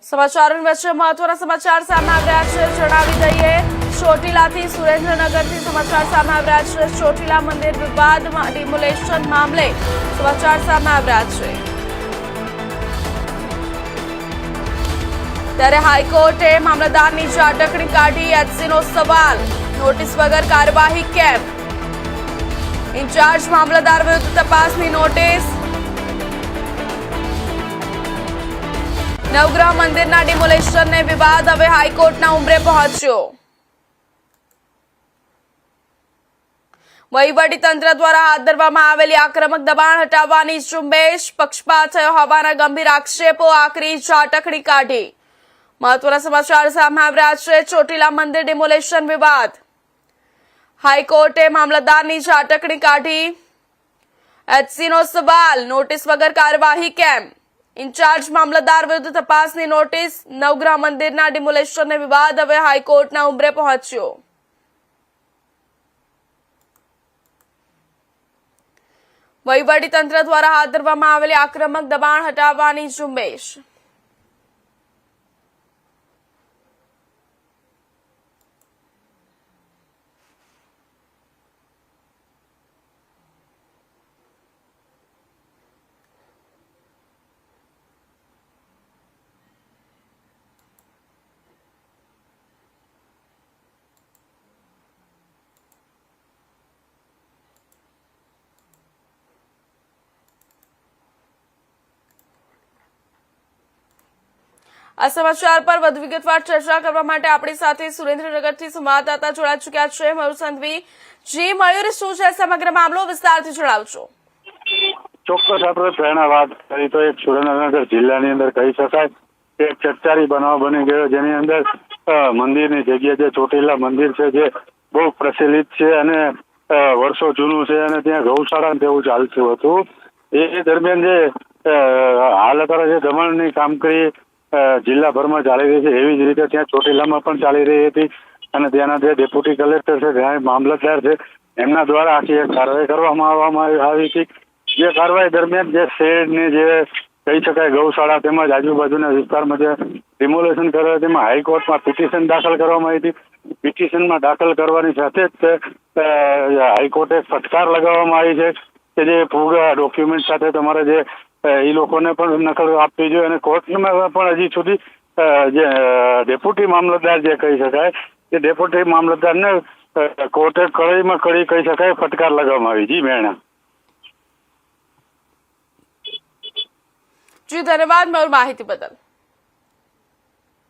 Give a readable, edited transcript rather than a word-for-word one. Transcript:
સમાચારોની વચ્ચે મહત્વના સમાચાર સામે આવ્યા છે. જણાવી દઈએ, ચોટીલાથી સુરેન્દ્રનગરથી સમાચાર સામે આવ્યા છે. ચોટીલા મંદિર વિવાદમાં ડિમોલેશન મામલે સમાચાર સામે આવ્યા છે. ત્યારે હાઈકોર્ટે મામલતદારની ઝાટકણી કાઢી. એચસીનો સવાલ, નોટિસ વગર કાર્યવાહી કેમ? ઇન્ચાર્જ મામલતદાર વિરુદ્ધ તપાસની નોટિસ. નવગ્રહ મંદિરના ડિમોલેશનને વિવાદ હવે હાઈકોર્ટના ઉંબરે પહોંચ્યો. વહીવટીતંત્ર દ્વારા હાથ ધરવામાં આવેલી આક્રમક દબાણ હટાવવાની ઝુંબેશ પક્ષપાત થયો હોવાના ગંભીર આક્ષેપો. આકરી ઝાટકણી કાઢી. મહત્વના સમાચાર સામે આવ્યા છે. ચોટીલા મંદિર ડિમોલેશન વિવાદ. હાઈકોર્ટે મામલતદારની ઝાટકણી કાઢી. એચસીનો સવાલ, નોટિસ વગર કાર્યવાહી કેમ? ઇન્ચાર્જ મામલતદાર વિરુદ્ધ તપાસની નોટિસ. નવગ્રહ મંદિરના ડિમોલેશનને વિવાદ હવે હાઈકોર્ટના ઉંબરે પહોંચ્યો. વહીવટીતંત્ર દ્વારા હાથ ધરવામાં આવેલી આક્રમક દબાણ હટાવવાની ઝુંબેશ. આ સમાચાર પર વધુ વિગતવાર ચર્ચા કરવા માટે આપણી સાથે સુરેન્દ્રનગરથી સંવાદદાતા જોડાઈ ચૂક્યા છે મયુર સંઘવી. જી મયુર, શું છે સમગ્ર મામલો? વિસ્તારથી જણાવજો. ચોક્કસ આપણે પહેલા વાત કરી તો એક સુરેન્દ્રનગર જિલ્લાની અંદર કહી શકાય કે એક ચકચારી બનાવ બની ગયો, જેની અંદર મંદિરની જગ્યા જે ચોટીલા મંદિર છે જે બહુ પ્રચલિત છે અને વર્ષો જૂનું છે અને ત્યાં ગૌશાળા તેવું ચાલતું હતું. એ દરમિયાન જે હાલ અત્યારે જે દમણની કામગીરી જિલ્લાભરમાં ચાલી રહી છે એવી જ રીતે ત્યાં ચોટીલામાં પણ ચાલી રહી હતી અને ત્યાંના જે ડેપ્યુટી કલેક્ટર છે, ત્યાં મામલતદાર છે, એમના દ્વારા આખી એક કાર્યવાહી કરવામાં આવી હતી. જે કાર્યવાહી દરમિયાન જે શેડની જે કહી શકાય ગૌશાળા તેમજ આજુબાજુના વિસ્તારમાં જે ડિમોલેશન કરે તેમાં હાઈકોર્ટમાં પિટિશન દાખલ કરવામાં આવી હતી. પિટિશનમાં દાખલ કરવાની સાથે જ હાઈકોર્ટે ફટકાર લગાવવામાં આવી છે કે જે પૂરા ડોક્યુમેન્ટ સાથે તમારે જે એ લોકોને પણ નકલ આપવી જોઈએ અને કોર્ટમાં પણ હજી સુધી જે ડેપ્યુટી મામલતદાર જે કહી શકાય એ ડેપ્યુટી મામલતદારને કોર્ટે કડીમાં કડી કહી શકાય ફટકાર લગાવવામાં આવી. જી મેણા. જી ધન્યવાદ મયુર માહિતી બદલ.